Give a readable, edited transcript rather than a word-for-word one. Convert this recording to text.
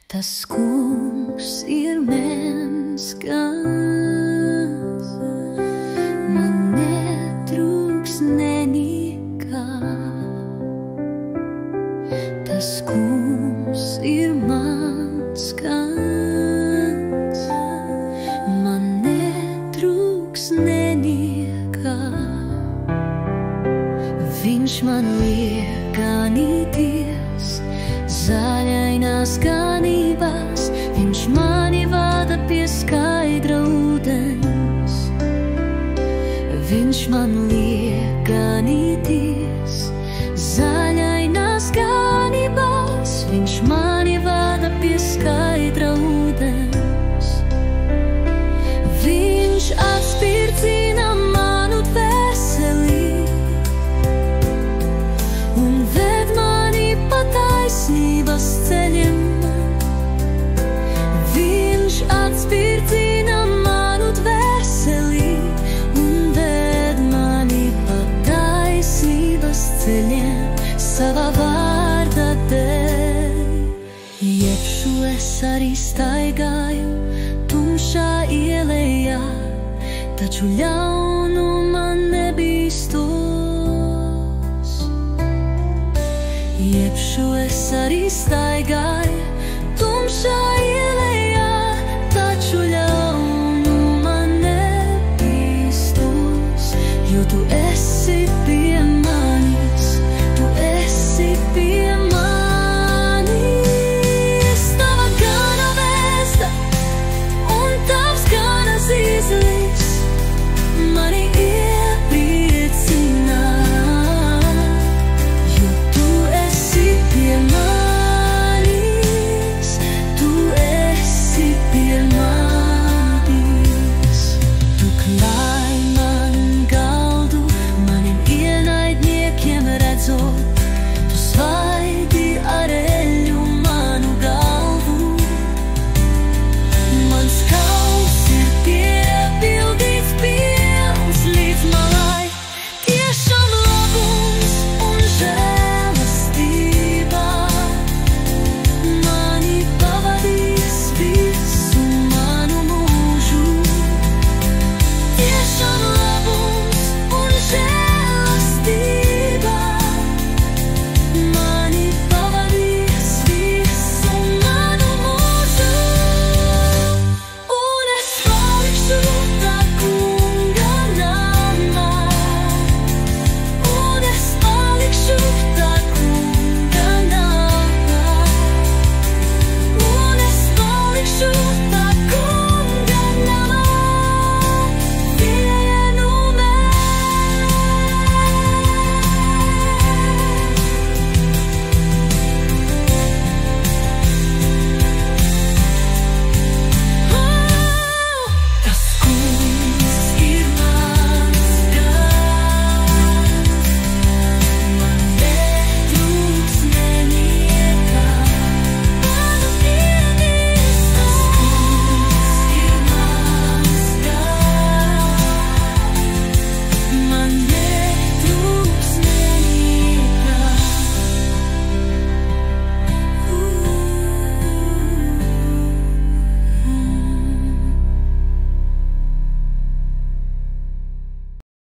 Tas kungs ir mans gans, man netrūks nekā. Tas kungs ir mans gans, man netrūks nekā. Viņš man liek ganīties zaļainās ganībās, viņš mani vada pie skaidra ūdens. Viņš man liek ganīties zaļainās ganībās, viņš mani vada pie skaidra ūdens. Viņš atspirdzina manu dvēseli un ved mani pa taisnības ceļiem. Viņš atspirdzina manu dvēseli un ved mani pa taisnības ceļiem sava vārda dēļ. Iekšu es arī staigāju tumšā ielejā, taču ļaunuma nebīstos. Iekšu es arī staigāju